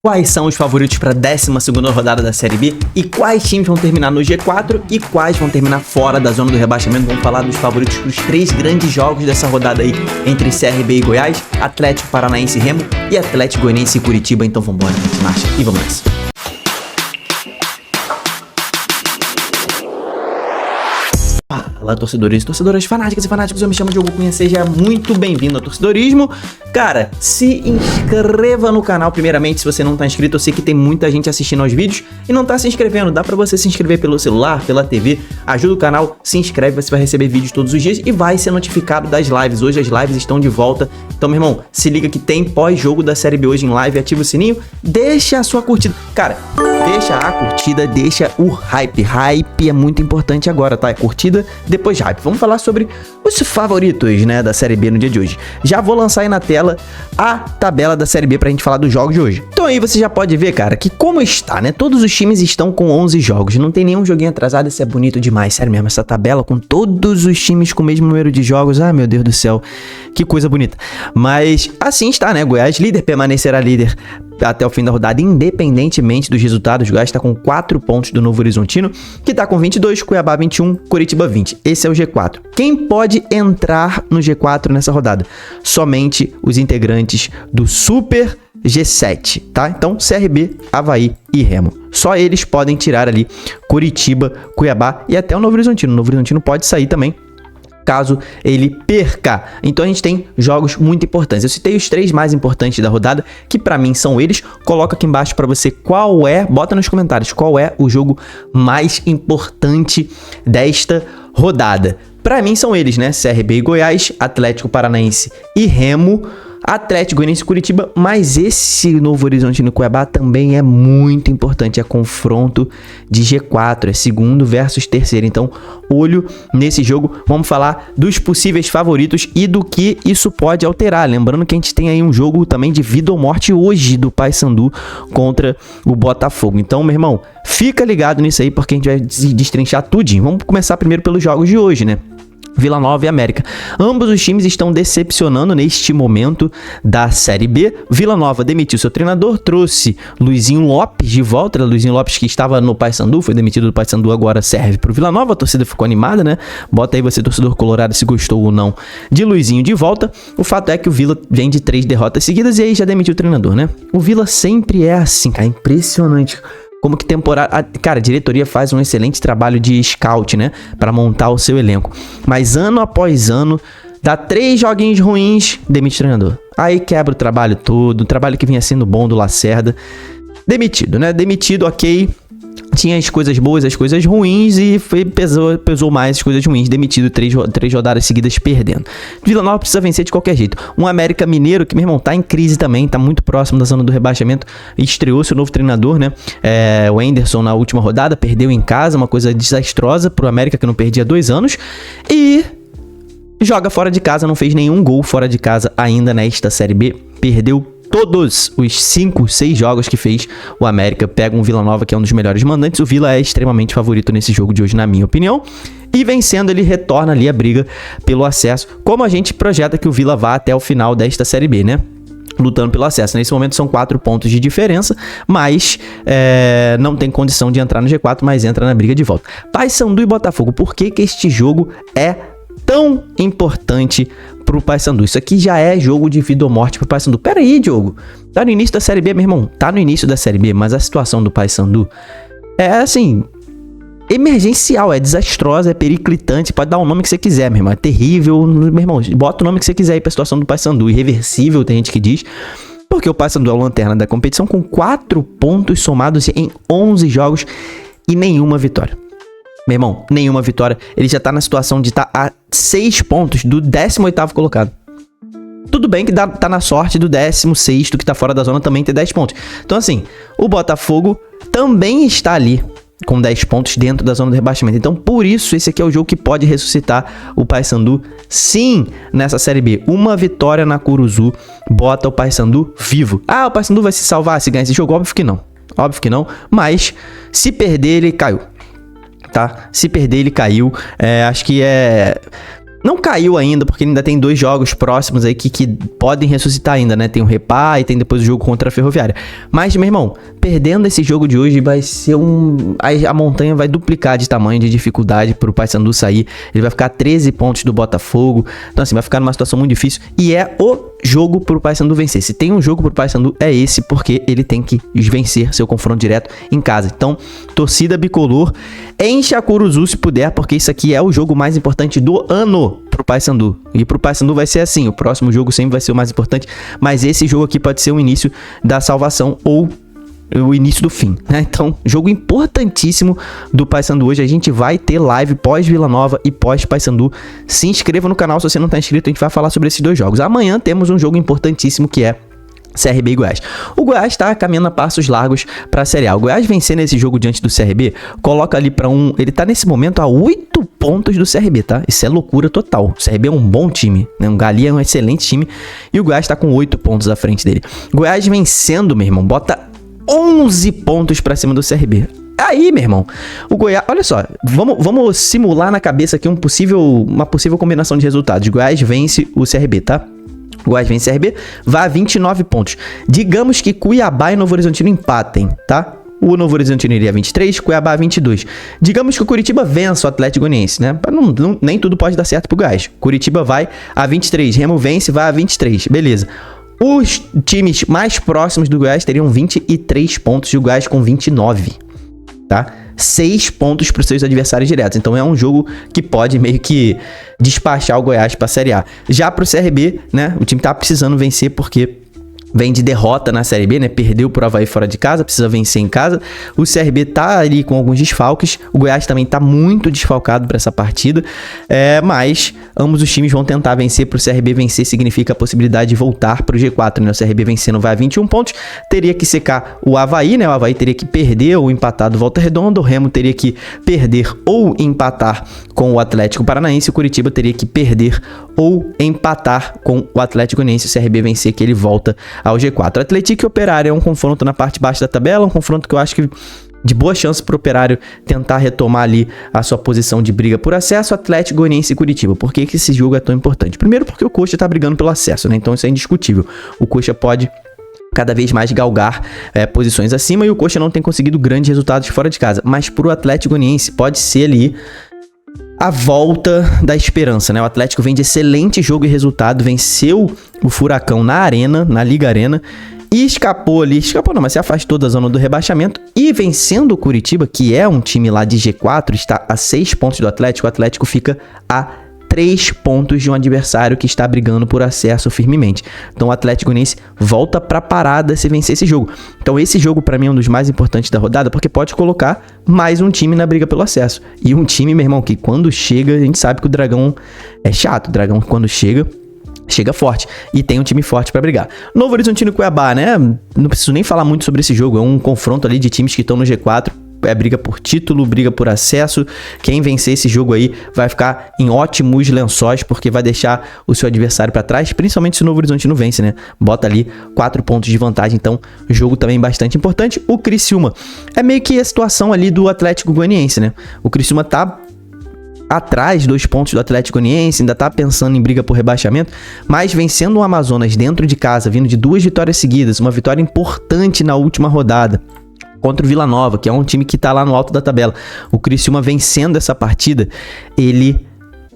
Quais são os favoritos para a 12ª rodada da Série B e quais times vão terminar no G4 e quais vão terminar fora da zona do rebaixamento? Vamos falar dos favoritos para os 3 grandes jogos dessa rodada aí entre CRB e Goiás, Atlético Paranaense e Remo e Atlético Goianiense e Curitiba. Então vambora, gente, marcha e vamos nessa. Fala, torcedores e torcedoras, fanáticas e fanáticos, eu me chamo Diogo Cunha, seja muito bem-vindo ao Torcedorismo. Cara, se inscreva no canal primeiramente se você não tá inscrito. Eu sei que tem muita gente assistindo aos vídeos e não tá se inscrevendo. Dá pra você se inscrever pelo celular, pela TV, ajuda o canal, se inscreve, você vai receber vídeos todos os dias e vai ser notificado das lives. Hoje as lives estão de volta, então meu irmão, se liga que tem pós-jogo da Série B hoje em live, ativa o sininho, deixa a sua curtida. Cara, deixa a curtida, deixa o hype. Hype é muito importante agora, tá? É curtida, depois hype. Vamos falar sobre os favoritos, né, da Série B no dia de hoje. Já vou lançar aí na tela a tabela da Série B pra gente falar dos jogos de hoje. Então aí você já pode ver, cara, que como está, né? Todos os times estão com 11 jogos. Não tem nenhum joguinho atrasado, isso é bonito demais. Sério mesmo, essa tabela com todos os times com o mesmo número de jogos. Ah, meu Deus do céu, que coisa bonita. Mas assim está, né? Goiás líder, permanecerá líder até o fim da rodada, independentemente dos resultados. O Goiás está com 4 pontos do Novo Horizontino, que está com 22, Cuiabá 21, Curitiba 20. Esse é o G4. Quem pode entrar no G4 nessa rodada? Somente os integrantes do Super G7, tá? Então, CRB, Avaí e Remo. Só eles podem tirar ali Curitiba, Cuiabá e até o Novo Horizontino. O Novo Horizontino pode sair também, caso ele perca. Então a gente tem jogos muito importantes. Eu citei os 3 mais importantes da rodada, que pra mim são eles. Coloca aqui embaixo pra você qual é, bota nos comentários, qual é o jogo mais importante desta rodada. Pra mim são eles, né? CRB e Goiás, Atlético Paranaense e Remo, Atlético Goianiense e Curitiba, mas esse Novo Horizontino e Cuiabá também é muito importante, é confronto de G4, é segundo versus terceiro, então olho nesse jogo. Vamos falar dos possíveis favoritos e do que isso pode alterar, lembrando que a gente tem aí um jogo também de vida ou morte hoje do Paysandu contra o Botafogo, então meu irmão, fica ligado nisso aí porque a gente vai destrinchar tudinho. Vamos começar primeiro pelos jogos de hoje, né? Vila Nova e América. Ambos os times estão decepcionando neste momento da Série B. Vila Nova demitiu seu treinador, trouxe Luizinho Lopes de volta. Luizinho Lopes que estava no Paysandu, foi demitido do Paysandu, agora serve para o Vila Nova. A torcida ficou animada, né? Bota aí você, torcedor colorado, se gostou ou não de Luizinho de volta. O fato é que o Vila vem de 3 derrotas seguidas e aí já demitiu o treinador, né? O Vila sempre é assim, cara, impressionante. Como que temporada... Cara, a diretoria faz um excelente trabalho de scout, né? Pra montar o seu elenco. Mas ano após ano, dá 3 joguinhos ruins, demite o treinador. Aí quebra o trabalho todo, o trabalho que vinha sendo bom do Lacerda. Demitido, né? Demitido, ok. Tinha as coisas boas, as coisas ruins e pesou mais as coisas ruins. Demitido 3 rodadas seguidas perdendo. Vila Nova precisa vencer de qualquer jeito. Um América Mineiro que, meu irmão, tá em crise também, tá muito próximo da zona do rebaixamento. Estreou-se o novo treinador, né? O Anderson na última rodada, perdeu em casa, uma coisa desastrosa pro América que não perdia há 2 anos. E joga fora de casa, não fez nenhum gol fora de casa ainda nesta Série B. Perdeu todos os 5, 6 jogos que fez o América. Pega um Vila Nova que é um dos melhores mandantes. O Vila é extremamente favorito nesse jogo de hoje, na minha opinião. E vencendo, ele retorna ali a briga pelo acesso, como a gente projeta que o Vila vá até o final desta Série B, né? Lutando pelo acesso. Nesse momento são 4 pontos de diferença, mas não tem condição de entrar no G4, mas entra na briga de volta. Paysandu e Botafogo. Por que que este jogo é tão importante pro Paysandu? Isso aqui já é jogo de vida ou morte pro Paysandu. Pera aí, Diogo. Tá no início da Série B, meu irmão. Tá no início da Série B, mas a situação do Paysandu é assim, emergencial, é desastrosa, é periclitante. Pode dar o nome que você quiser, meu irmão. É terrível, meu irmão. Bota o nome que você quiser aí pra situação do Paysandu. Irreversível, tem gente que diz. Porque o Paysandu é o lanterna da competição com 4 pontos somados em 11 jogos e nenhuma vitória. Meu irmão, nenhuma vitória. Ele já tá na situação de estar a 6 pontos do 18º colocado. Tudo bem que tá na sorte do 16º que tá fora da zona também ter 10 pontos. Então assim, o Botafogo também está ali com 10 pontos dentro da zona do rebaixamento. Então por isso esse aqui é o jogo que pode ressuscitar o Paysandu, sim, nessa Série B. Uma vitória na Curuzu bota o Paysandu vivo. Ah, o Paysandu vai se salvar se ganhar esse jogo? Óbvio que não. Óbvio que não. Mas se perder, ele caiu. Tá? Se perder, ele caiu. Acho que Não caiu ainda, porque ainda tem 2 jogos próximos aí que podem ressuscitar ainda, né? Tem o Repá e tem depois o jogo contra a Ferroviária. Mas, meu irmão, perdendo esse jogo de hoje vai ser a montanha vai duplicar de tamanho, de dificuldade pro Paysandu sair. Ele vai ficar a 13 pontos do Botafogo. Então, assim, vai ficar numa situação muito difícil. E é o jogo pro Paysandu vencer. Se tem um jogo pro Paysandu, é esse, porque ele tem que vencer seu confronto direto em casa. Então, torcida bicolor, enche a Curuzu se puder, porque isso aqui é o jogo mais importante do ano pro Paysandu. E pro Paysandu vai ser assim, o próximo jogo sempre vai ser o mais importante, mas esse jogo aqui pode ser o início da salvação ou o início do fim, né? Então, jogo importantíssimo do Paysandu hoje. A gente vai ter live pós Vila Nova e pós Paysandu. Se inscreva no canal se você não está inscrito, a gente vai falar sobre esses 2 jogos. Amanhã temos um jogo importantíssimo que é CRB e Goiás. O Goiás está caminhando a passos largos para a Série A. O Goiás vencendo esse jogo diante do CRB, coloca ali para ele tá nesse momento a 8 pontos do CRB, tá? Isso é loucura total. O CRB é um bom time, né? O Galinha é um excelente time e o Goiás está com 8 pontos à frente dele. Goiás vencendo, meu irmão, bota 11 pontos para cima do CRB. Aí, meu irmão, o Goiás... Olha só, vamos simular na cabeça aqui uma possível combinação de resultados. Goiás vence o CRB, tá? Goiás vence o CRB, vai a 29 pontos. Digamos que Cuiabá e Novo Horizontino empatem, tá? O Novo Horizontino iria a 23, Cuiabá a 22. Digamos que o Curitiba vença o Atlético Goianiense, né? Nem tudo pode dar certo pro Goiás. Curitiba vai a 23, Remo vence, vai a 23, beleza. Os times mais próximos do Goiás teriam 23 pontos e o Goiás com 29, tá? 6 pontos para os seus adversários diretos. Então é um jogo que pode meio que despachar o Goiás para a Série A. Já para o CRB, né? O time tá precisando vencer porque vem de derrota na Série B, né? Perdeu pro Avaí fora de casa, precisa vencer em casa. O CRB tá ali com alguns desfalques. O Goiás também tá muito desfalcado para essa partida. Mas ambos os times vão tentar vencer. Pro CRB vencer significa a possibilidade de voltar pro G4, né? O CRB vencendo vai a 21 pontos. Teria que secar o Avaí, né? O Avaí teria que perder ou empatar do Volta Redonda. O Remo teria que perder ou empatar com o Atlético Paranaense. O Curitiba teria que perder ou empatar com o Atlético Goianiense. O CRB vencer que ele volta ao G4. Atlético e Operário é um confronto na parte baixa da tabela, um confronto que eu acho que de boa chance para o Operário tentar retomar ali a sua posição de briga por acesso. Atlético Goianiense e Curitiba. Por que esse jogo é tão importante? Primeiro porque o Coxa está brigando pelo acesso, né? Então isso é indiscutível. O Coxa pode cada vez mais galgar posições acima e o Coxa não tem conseguido grandes resultados fora de casa. Mas para o Atlético Goianiense pode ser ali a volta da esperança, né? O Atlético vem de excelente jogo e resultado, venceu o Furacão na Arena, na Liga Arena, e escapou não, mas se afastou da zona do rebaixamento e vencendo o Curitiba, que é um time lá de G4, está a 6 pontos do Atlético, o Atlético fica a 3 pontos de um adversário que está brigando por acesso firmemente. Então o Atlético Goianiense volta pra parada se vencer esse jogo. Então esse jogo pra mim é um dos mais importantes da rodada, porque pode colocar mais um time na briga pelo acesso. E um time, meu irmão, que quando chega, a gente sabe que o Dragão é chato. O Dragão quando chega forte. E tem um time forte pra brigar. Novo Horizontino e Cuiabá, né? Não preciso nem falar muito sobre esse jogo. É um confronto ali de times que estão no G4. É briga por título, briga por acesso. Quem vencer esse jogo aí vai ficar em ótimos lençóis, porque vai deixar o seu adversário para trás, principalmente se o Novo Horizontino vence, né? Bota ali 4 pontos de vantagem, então jogo também bastante importante. O Criciúma é meio que a situação ali do Atlético Goianiense, né? O Criciúma tá atrás 2 pontos do Atlético Goianiense, ainda tá pensando em briga por rebaixamento, mas vencendo o Amazonas dentro de casa, vindo de 2 vitórias seguidas, uma vitória importante na última rodada contra o Vila Nova, que é um time que tá lá no alto da tabela. O Criciúma vencendo essa partida, ele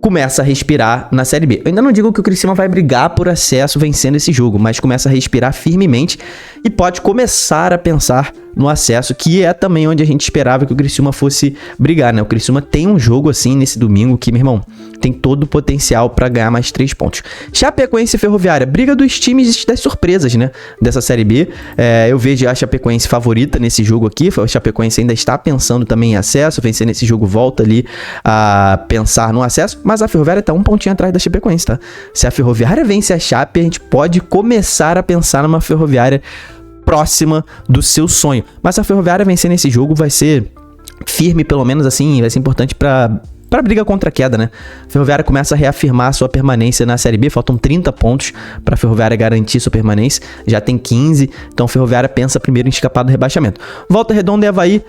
começa a respirar na Série B. Eu ainda não digo que o Criciúma vai brigar por acesso vencendo esse jogo, mas começa a respirar firmemente e pode começar a pensar no acesso, que é também onde a gente esperava que o Criciúma fosse brigar, né? O Criciúma tem um jogo assim nesse domingo que, meu irmão, tem todo o potencial para ganhar mais 3 pontos. Chapecoense e Ferroviária, briga dos times das surpresas, né? Dessa Série B. Eu vejo a Chapecoense favorita nesse jogo aqui. O Chapecoense ainda está pensando também em acesso, vencendo esse jogo volta ali a pensar no acesso, mas a Ferroviária tá um pontinho atrás da Chapecoense, tá? Se a Ferroviária vence a Chape, a gente pode começar a pensar numa Ferroviária próxima do seu sonho. Mas se a Ferroviária vencer nesse jogo, vai ser firme, pelo menos assim, vai ser importante para briga contra a queda, né? A Ferroviária começa a reafirmar a sua permanência na Série B, faltam 30 pontos para a Ferroviária garantir sua permanência, já tem 15, então a Ferroviária pensa primeiro em escapar do rebaixamento. Volta Redonda e Avaí,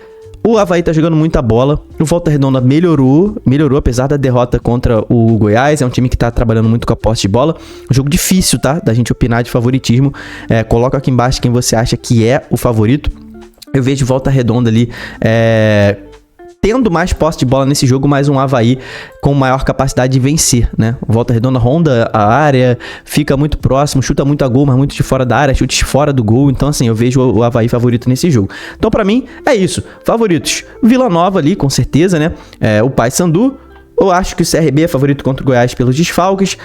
O Avaí tá jogando muita bola. O Volta Redonda melhorou apesar da derrota contra o Goiás. É um time que tá trabalhando muito com a posse de bola. Um jogo difícil, tá? Da gente opinar de favoritismo. Coloca aqui embaixo quem você acha que é o favorito. Eu vejo Volta Redonda ali tendo mais posse de bola nesse jogo, mas um Avaí com maior capacidade de vencer, né? Volta Redonda ronda a área, fica muito próximo, chuta muito a gol, mas muito de fora da área, chutes fora do gol. Então, assim, eu vejo o Avaí favorito nesse jogo. Então, pra mim, é isso. Favoritos: Vila Nova ali, com certeza, né? O Paysandu. Eu acho que o CRB é favorito contra o Goiás pelos desfalques.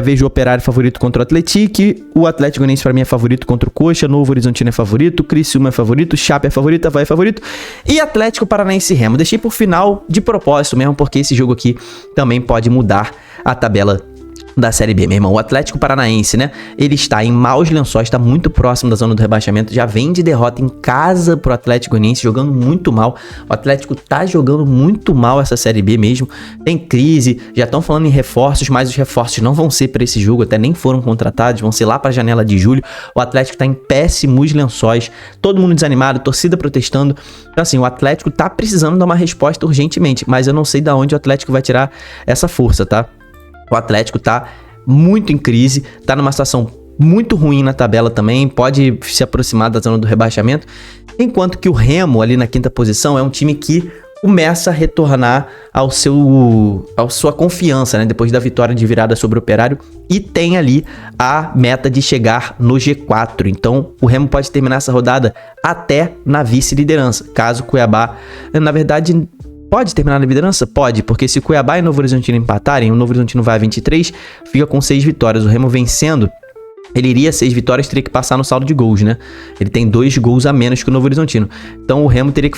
Vejo o Operário favorito contra o Atlético. O Atlético Goianiense pra mim é favorito contra o Coxa. Novo Horizontino é favorito. Criciúma é favorito. Chape é favorito. Avaí é favorito. E Atlético Paranaense e Remo. Deixei por final de propósito mesmo, porque esse jogo aqui também pode mudar a tabela da Série B, meu irmão. O Atlético Paranaense, né? Ele está em maus lençóis, está muito próximo da zona do rebaixamento, já vem de derrota em casa pro Atlético Goianiense, jogando muito mal. O Atlético tá jogando muito mal essa Série B mesmo, tem crise, já estão falando em reforços, mas os reforços não vão ser para esse jogo, até nem foram contratados, vão ser lá para a janela de julho. O Atlético tá em péssimos lençóis, todo mundo desanimado, torcida protestando. Então, assim, o Atlético tá precisando dar uma resposta urgentemente, mas eu não sei de onde o Atlético vai tirar essa força, tá? O Atlético tá muito em crise, tá numa situação muito ruim na tabela também, pode se aproximar da zona do rebaixamento, enquanto que o Remo, ali na 5ª posição, é um time que começa a retornar à sua confiança, né? Depois da vitória de virada sobre o Operário, e tem ali a meta de chegar no G4. Então, o Remo pode terminar essa rodada até na vice-liderança, caso o Cuiabá, na verdade... Pode terminar na liderança? Pode, porque se Cuiabá e Novo Horizontino empatarem, o Novo Horizontino vai a 23, fica com 6 vitórias. O Remo vencendo, ele iria 6 vitórias, teria que passar no saldo de gols, né? Ele tem 2 gols a menos que o Novo Horizontino. Então o Remo teria que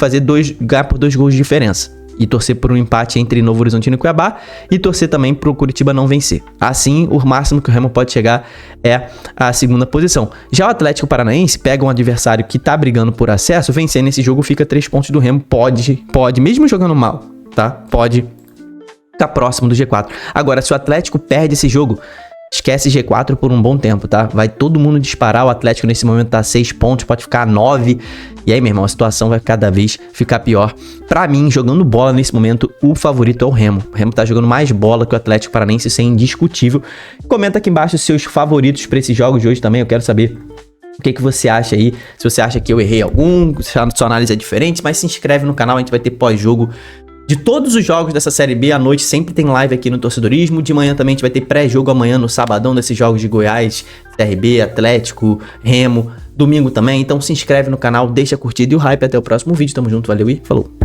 ganhar por 2 gols de diferença. E torcer por um empate entre Novo Horizontino e Cuiabá, e torcer também pro Curitiba não vencer. Assim, o máximo que o Remo pode chegar é a 2ª posição. Já o Atlético Paranaense pega um adversário que tá brigando por acesso, vencer nesse jogo fica 3 pontos do Remo, pode, mesmo jogando mal, tá? Pode ficar próximo do G4. Agora, se o Atlético perde esse jogo, esquece G4 por um bom tempo, tá? Vai todo mundo disparar, o Atlético nesse momento tá a 6 pontos, pode ficar a 9. E aí, meu irmão, a situação vai cada vez ficar pior. Pra mim, jogando bola nesse momento, o favorito é o Remo. O Remo tá jogando mais bola que o Atlético Paranaense, isso é indiscutível. Comenta aqui embaixo os seus favoritos pra esses jogos de hoje também, eu quero saber o que você acha aí, se você acha que eu errei algum, se a sua análise é diferente, mas se inscreve no canal, a gente vai ter pós-jogo de todos os jogos dessa Série B. À noite sempre tem live aqui no Torcedorismo. De manhã também a gente vai ter pré-jogo amanhã no sabadão desses jogos de Goiás, CRB, Atlético, Remo. Domingo também. Então se inscreve no canal, deixa a curtida e o hype. Até o próximo vídeo. Tamo junto, valeu e falou!